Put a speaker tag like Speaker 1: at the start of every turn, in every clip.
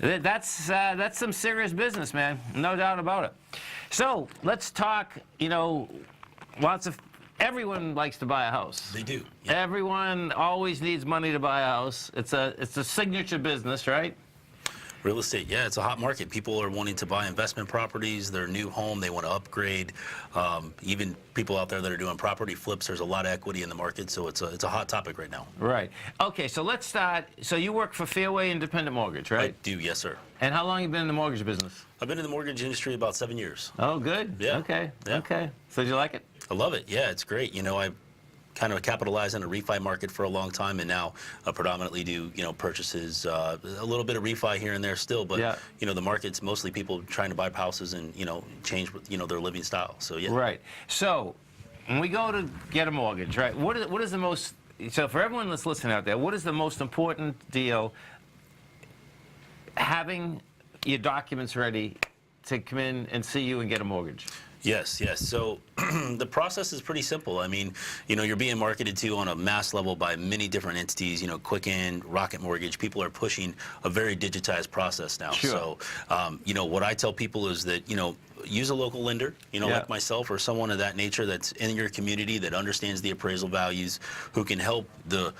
Speaker 1: That's some serious business, man. No doubt about it. So let's talk. Everyone likes to buy a house.
Speaker 2: They do.
Speaker 1: Yeah. Everyone always needs money to buy a house. It's a signature business, right?
Speaker 2: Real estate, yeah, it's a hot market. People are wanting to buy investment properties, their new home, they want to upgrade. Even people out there that are doing property flips, there's a lot of equity in the market, so it's a hot topic right now.
Speaker 1: Right. Okay, so let's start. So you work for Fairway Independent Mortgage, right?
Speaker 2: I do, yes, sir.
Speaker 1: And how long have you been in the mortgage business?
Speaker 2: I've been in the mortgage industry about 7 years.
Speaker 1: Oh, good.
Speaker 2: Yeah.
Speaker 1: Okay.
Speaker 2: Yeah.
Speaker 1: Okay. So do you like it?
Speaker 2: I love it. Yeah, it's great. I kind of capitalized on a refi market for a long time, and now predominantly do purchases, a little bit of refi here and there still, but
Speaker 1: yeah.
Speaker 2: The market's mostly people trying to buy houses and change their living style. So yeah.
Speaker 1: Right. So when we go to get a mortgage, right? What is the most? So for everyone that's listening out there, what is the most important deal? Having your documents ready to come in and see you and get a mortgage.
Speaker 2: Yes, yes. So the process is pretty simple. I mean, you're being marketed to on a mass level by many different entities, Quicken, Rocket Mortgage. People are pushing a very digitized process now.
Speaker 1: Sure.
Speaker 2: So, what I tell people is that, use a local lender,
Speaker 1: yeah.
Speaker 2: like myself or someone of that nature that's in your community that understands the appraisal values, who can help the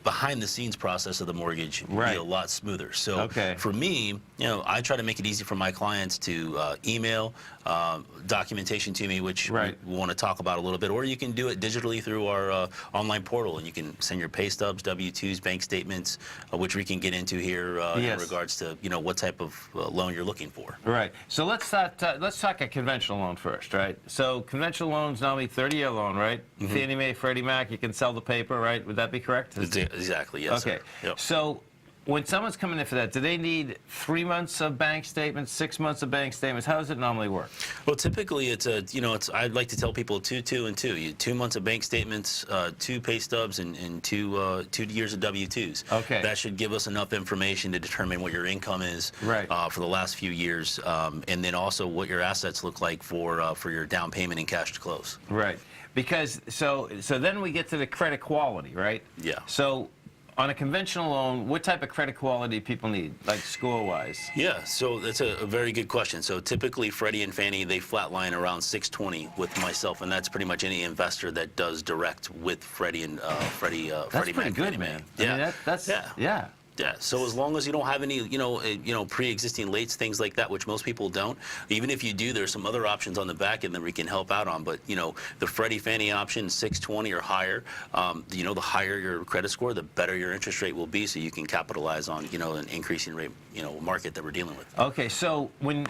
Speaker 2: behind-the-scenes process of the mortgage
Speaker 1: right.
Speaker 2: be a lot smoother. So
Speaker 1: okay.
Speaker 2: for me, I try to make it easy for my clients to email documentation to me, which
Speaker 1: right.
Speaker 2: we want to talk about a little bit, or you can do it digitally through our online portal, and you can send your pay stubs, W-2s, bank statements, which we can get into here
Speaker 1: yes.
Speaker 2: in regards to what type of loan you're looking for.
Speaker 1: Right. So let's talk a conventional loan first, right? So conventional loans normally 30-year loan, right? Mm-hmm. Fannie Mae, Freddie Mac, you can sell the paper, right? Would that be correct?
Speaker 2: Exactly. Yes.
Speaker 1: Okay.
Speaker 2: Sir. Yep.
Speaker 1: So when someone's coming in for that, do they need 3 months of bank statements, 6 months of bank statements? How does it normally work?
Speaker 2: Well, typically I'd like to tell people 2, 2, and 2. 2 months of bank statements, 2 pay stubs, and 2 years of W-2s.
Speaker 1: Okay.
Speaker 2: That should give us enough information to determine what your income is
Speaker 1: right.
Speaker 2: For the last few years, and then also what your assets look like for your down payment and cash to close.
Speaker 1: Right. Because so then we get to the credit quality, right?
Speaker 2: Yeah.
Speaker 1: So on a conventional loan, what type of credit quality people need, like score-wise?
Speaker 2: Yeah, so that's a very good question. So typically Freddie and Fannie, they flatline around 620 with myself, and that's pretty much any investor that does direct with Freddie and Freddie
Speaker 1: That's
Speaker 2: Mac,
Speaker 1: pretty good,
Speaker 2: Fannie
Speaker 1: man.
Speaker 2: Mae. Yeah.
Speaker 1: I mean, that's yeah.
Speaker 2: Yeah, so as long as you don't have any, pre-existing lates, things like that, which most people don't. Even if you do, there's some other options on the back end that we can help out on. But, the Freddie Fannie option, 620 or higher, the higher your credit score, the better your interest rate will be, so you can capitalize on, an increasing rate, market that we're dealing with.
Speaker 1: Okay, so when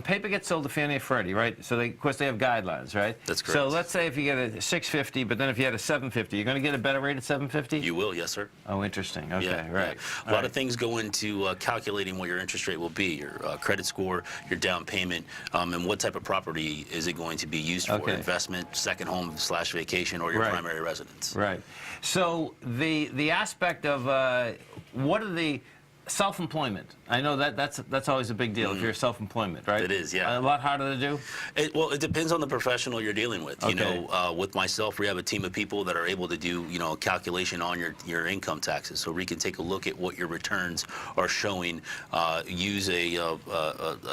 Speaker 1: paper gets sold to Fannie or Freddie, right? So of course they have guidelines, right?
Speaker 2: That's correct.
Speaker 1: So let's say if you get a 650, but then if you had a 750, you're going to get a better rate at 750?
Speaker 2: You will, yes, sir.
Speaker 1: Oh, interesting. Okay.
Speaker 2: Yeah.
Speaker 1: Right.
Speaker 2: A lot of things go into calculating what your interest rate will be, your credit score, your down payment, and what type of property is it going to be used for,
Speaker 1: okay.
Speaker 2: investment, second home / vacation, or your
Speaker 1: right.
Speaker 2: primary residence.
Speaker 1: Right. So the aspect of what are the self-employment? I know that's always a big deal if you're self-employment, right?
Speaker 2: It is, yeah.
Speaker 1: A lot harder to do?
Speaker 2: Well, it depends on the professional you're dealing with.
Speaker 1: Okay.
Speaker 2: With myself, we have a team of people that are able to do, a calculation on your income taxes. So we can take a look at what your returns are showing, use a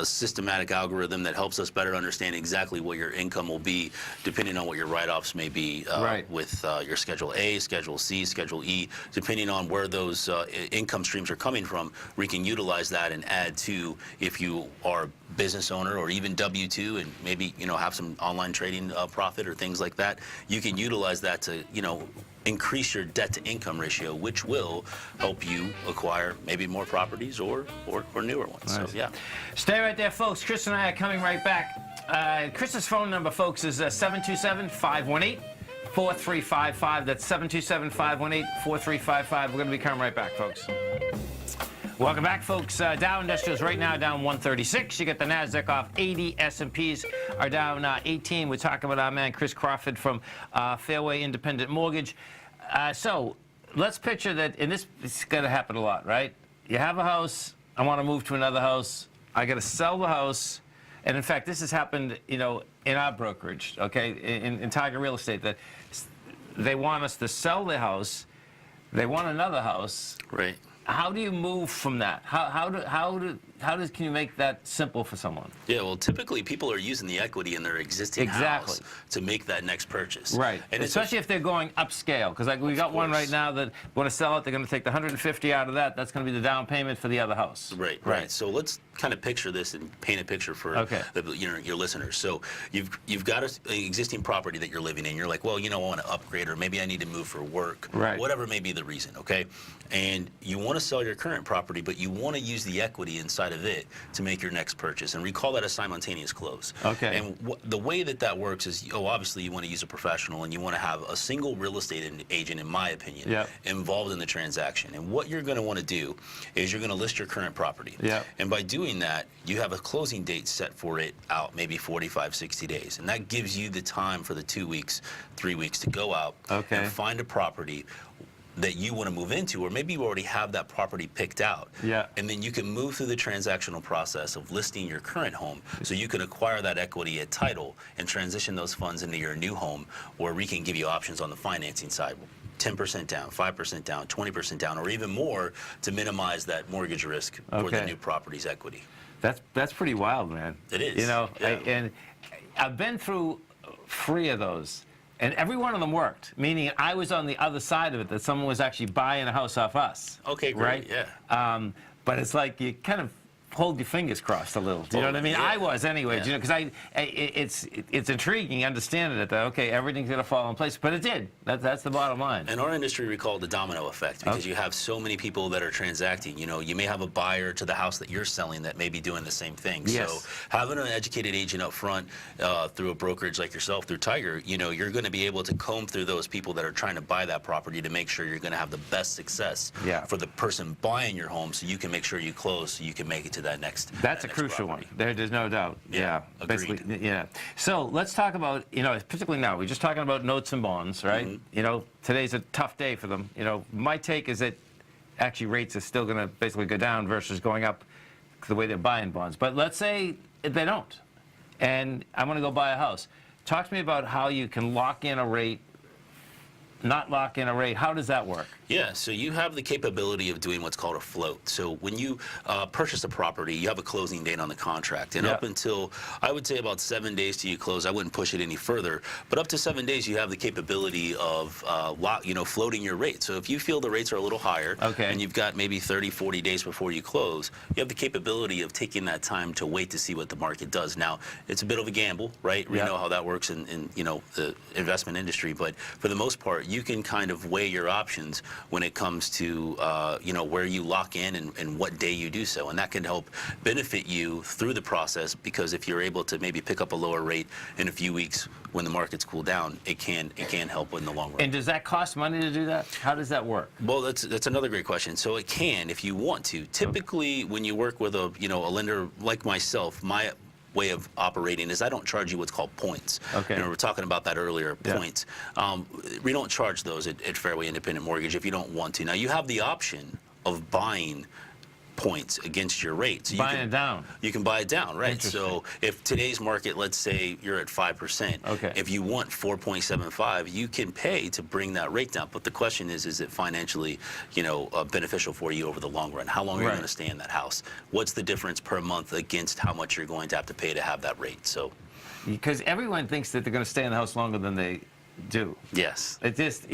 Speaker 2: systematic algorithm that helps us better understand exactly what your income will be, depending on what your write-offs may be
Speaker 1: right.
Speaker 2: with your Schedule A, Schedule C, Schedule E, depending on where those income streams are coming from. We can utilize that and add to, if you are a business owner or even W-2 and maybe have some online trading profit or things like that, you can utilize that to increase your debt to income ratio, which will help you acquire maybe more properties or newer ones.
Speaker 1: Nice.
Speaker 2: So yeah.
Speaker 1: Stay right there, folks. Chris and I are coming right back. Chris's phone number, folks, is 727-518-4355. That's 727-518-4355. We're going to be coming right back, folks. Welcome back, folks. Dow Industrials right now down 136. You get the NASDAQ off 80. S&Ps are down 18. We're talking about our man, Chris Crawford from Fairway Independent Mortgage. So let's picture that, and this is going to happen a lot, right? You have a house. I want to move to another house. I got to sell the house. And in fact, this has happened, in our brokerage, okay, in Tiger Real Estate, that they want us to sell the house. They want another house.
Speaker 2: Right.
Speaker 1: how do you move from that? Can you make that simple for someone?
Speaker 2: Yeah, well, typically people are using the equity in their existing house to make that next purchase.
Speaker 1: Right,
Speaker 2: and
Speaker 1: especially if they're going upscale, because like we got one right now that want to sell it. They're going to take the 150 out of that. That's going to be the down payment for the other house.
Speaker 2: Right. So let's kind of picture this and paint a picture for your listeners. So you've got an existing property that you're living in. You're like, well, I want to upgrade, or maybe I need to move for work.
Speaker 1: Right.
Speaker 2: Whatever may be the reason. Okay. And you want to sell your current property, but you want to use the equity inside of it to make your next purchase. And we call that a simultaneous close.
Speaker 1: Okay.
Speaker 2: And the way that works is, obviously you want to use a professional, and you want to have a single real estate agent, in my opinion, involved in the transaction. And what you're going to want to do is you're going to list your current property. And by doing that, you have a closing date set for it out maybe 45, 60 days. And that gives you the time for the 2 weeks, 3 weeks to go out and find a property that you want to move into, or maybe you already have that property picked out. And then you can move through the transactional process of listing your current home, so you can acquire that equity at title and transition those funds into your new home, where we can give you options on the financing side. 10% down, 5% down, 20% down, or even more, to minimize that mortgage risk for the new property's equity.
Speaker 1: That's pretty wild, man.
Speaker 2: It is.
Speaker 1: And I've been through 3 of those. And every one of them worked, meaning I was on the other side of it, that someone was actually buying a house off us.
Speaker 2: Okay, great,
Speaker 1: But it's like you kind of hold your fingers crossed a little. Do you know what I mean? I was anyway, because it's intriguing understanding it, that, okay, everything's going to fall in place. But it did. That's the bottom line.
Speaker 2: In our industry, we call it the domino effect, because you have so many people that are transacting. You may have a buyer to the house that you're selling that may be doing the same thing. So having an educated agent up front through a brokerage like yourself, through Tiger, you're going to be able to comb through those people that are trying to buy that property to make sure you're going to have the best success for the person buying your home, so you can make sure you close, so you can make it to that next.
Speaker 1: That's a crucial one. There's no doubt. Basically, So let's talk about, particularly now, we're just talking about notes and bonds, right? Today's a tough day for them. My take is that actually rates are still going to basically go down versus going up the way they're buying bonds. But let's say they don't, and I'm going to go buy a house. Talk to me about how you can lock in a rate, not lock in a rate. How does that work?
Speaker 2: Yeah, so you have the capability of doing what's called a float. So when you purchase a property, you have a closing date on the contract. And up until, I would say, about 7 days till you close, I wouldn't push it any further. But up to 7 days, you have the capability of floating your rate. So if you feel the rates are a little higher, and you've got maybe 30, 40 days before you close, you have the capability of taking that time to wait to see what the market does. Now, it's a bit of a gamble, right? We know how that works in the investment industry. But for the most part, you can kind of weigh your options when it comes to where you lock in and what day you do so, and that can help benefit you through the process, because if you're able to maybe pick up a lower rate in a few weeks when the markets cool down, it can help in the long run.
Speaker 1: And does that cost money to do that? How does that work?
Speaker 2: Well, that's another great question. So it can, if you want to. Typically, when you work with a lender like myself, my way of operating is I don't charge you what's called points. We were talking about that earlier, points. We don't charge those at Fairway Independent Mortgage if you don't want to. Now, you have the option of buying points against your rate. So
Speaker 1: buying it down.
Speaker 2: You can buy it down, right? So if today's market, let's say you're at 5%, if you want 4.75, you can pay to bring that rate down. But the question is it financially, beneficial for you over the long run? How long are you going to stay in that house? What's the difference per month against how much you're going to have to pay to have that rate? So,
Speaker 1: because everyone thinks that they're going to stay in the house longer than they do.
Speaker 2: Yes.
Speaker 1: It just,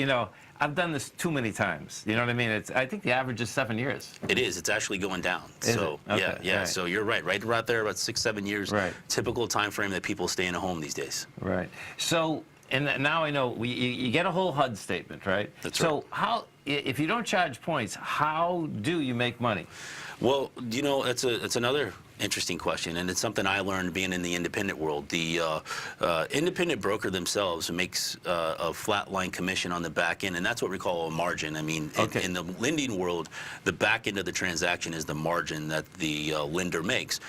Speaker 1: I've done this too many times. You know what I mean? I think the average is 7 years.
Speaker 2: It is. It's actually going down.
Speaker 1: Is
Speaker 2: so
Speaker 1: it? Okay.
Speaker 2: Yeah. So you're right. Right there, about 6-7 years. Typical time frame that people stay in a home these days.
Speaker 1: Right. So, and now I know you get a whole HUD statement, right?
Speaker 2: That's right.
Speaker 1: So how, if you don't charge points, how do you make money?
Speaker 2: Well, it's another interesting question, and it's something I learned being in the independent world. The independent broker themselves makes a flat line commission on the back end, and that's what we call a margin. I mean, in the lending world, the back end of the transaction is the margin that the lender makes.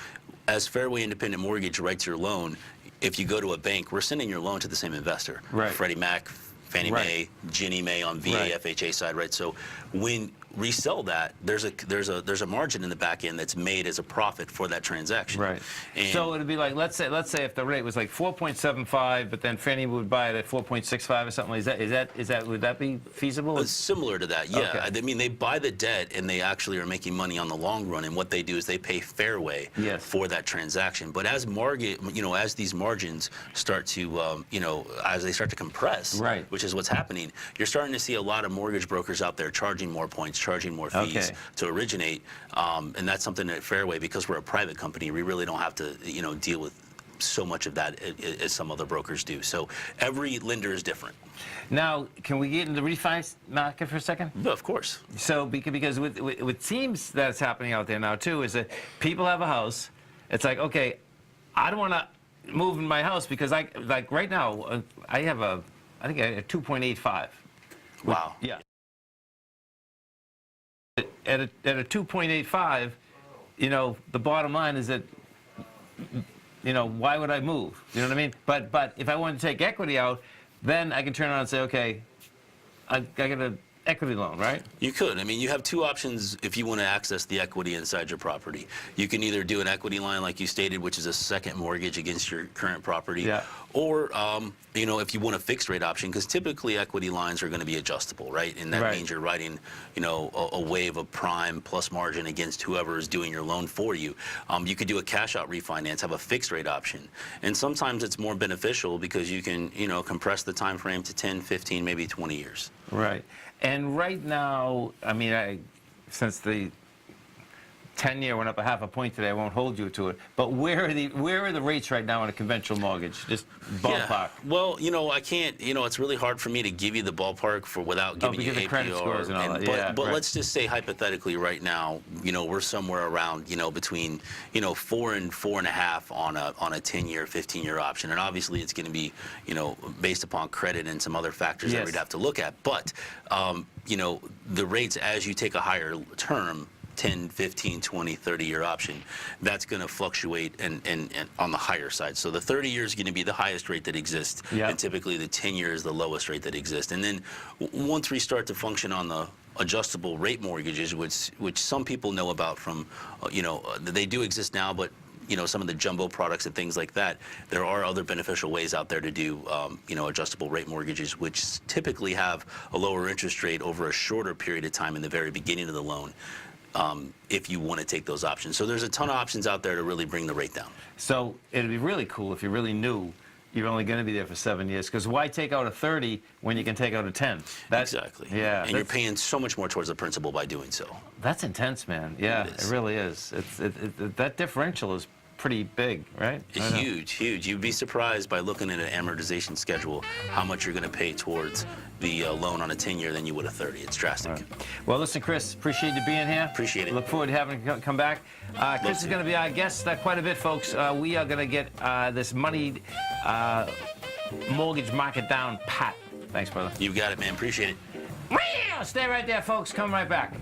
Speaker 2: As Fairway Independent Mortgage writes your loan, if you go to a bank, we're sending your loan to the same investor. Freddie Mac, Fannie Mae, Ginnie Mae on VA, FHA side, right? So when resell that, there's a margin in the back end that's made as a profit for that transaction.
Speaker 1: Right.
Speaker 2: And
Speaker 1: So it'd be like, let's say if the rate was like 4.75, but then Fannie would buy it at 4.65 or something. Is that would that be feasible?
Speaker 2: it's similar to that, yeah.
Speaker 1: Okay.
Speaker 2: I mean, they buy the debt and they actually are making money on the long run. And what they do is they pay Fairway
Speaker 1: Yes.
Speaker 2: for that transaction. But as as these margins start to, as they start to compress,
Speaker 1: Right.
Speaker 2: which is what's happening, you're starting to see a lot of mortgage brokers out there charging more points, charging more fees
Speaker 1: Okay.
Speaker 2: to originate. And that's something at Fairway, because we're a private company, we really don't have to, deal with so much of that as some other brokers do. So every lender is different.
Speaker 1: Now, can we get into the refi market for a second?
Speaker 2: But of course.
Speaker 1: So because what seems that it's happening out there now too is that people have a house. It's like, okay, I don't want to move in my house because like right now I have a 2.85.
Speaker 2: Wow.
Speaker 1: Yeah. At a 2.85, the bottom line is that, why would I move? You know what I mean? But if I want to take equity out, then I can turn around and say, okay, I get an equity loan, right?
Speaker 2: You could. I mean, you have two options if you want to access the equity inside your property. You can either do an equity line, like you stated, which is a second mortgage against your current property,
Speaker 1: Yeah.
Speaker 2: or if you want a fixed rate option, because typically equity lines are going to be adjustable, right? And that
Speaker 1: Right.
Speaker 2: means you're writing, a wave of prime plus margin against whoever is doing your loan for you. You could do a cash out refinance, have a fixed rate option, and sometimes it's more beneficial because you can, compress the time frame to 10, 15, maybe 20 years.
Speaker 1: Right. And right now, I mean, since the 10-year went up a half a point today, I won't hold you to it. But where are the rates right now on a conventional mortgage? Just ballpark.
Speaker 2: Yeah. Well, I can't. It's really hard for me to give you the ballpark without giving you
Speaker 1: because of credit
Speaker 2: APR.
Speaker 1: scores and all that. Yeah,
Speaker 2: but
Speaker 1: right.
Speaker 2: let's just say hypothetically, right now, we're somewhere around, between 4 and 4.5 on a 10-year, 15-year option, and obviously it's going to be, based upon credit and some other factors that
Speaker 1: Yes.
Speaker 2: we'd have to look at. But, the rates as you take a higher term. 10, 15, 20, 30-year option, that's going to fluctuate and on the higher side. So the 30-year is going to be the highest rate that exists,
Speaker 1: Yeah.
Speaker 2: and typically the 10-year is the lowest rate that exists. And then once we start to function on the adjustable rate mortgages, which some people know about from, they do exist now, but some of the jumbo products and things like that, there are other beneficial ways out there to do, adjustable rate mortgages, which typically have a lower interest rate over a shorter period of time in the very beginning of the loan. If you want to take those options. So there's a ton of options out there to really bring the rate down.
Speaker 1: So it'd be really cool if you really knew you're only going to be there for 7 years. Because why take out a 30 when you can take out a 10?
Speaker 2: Exactly.
Speaker 1: Yeah.
Speaker 2: And you're paying so much more towards the principal by doing so.
Speaker 1: That's intense, man. Yeah,
Speaker 2: It
Speaker 1: it
Speaker 2: is.
Speaker 1: really is. That differential is pretty big, right?
Speaker 2: It's huge, huge. You'd be surprised by looking at an amortization schedule how much you're going to pay towards the loan on a 10-year than you would a 30. It's drastic.
Speaker 1: Right. Well, listen, Chris, appreciate you being here.
Speaker 2: Appreciate it.
Speaker 1: Look forward to having you come back. Chris is
Speaker 2: to.
Speaker 1: going to be our guest quite a bit, folks. We are going to get this money mortgage market down pat. Thanks, brother.
Speaker 2: You got it, man. Appreciate it.
Speaker 1: Stay right there, folks. Come right back.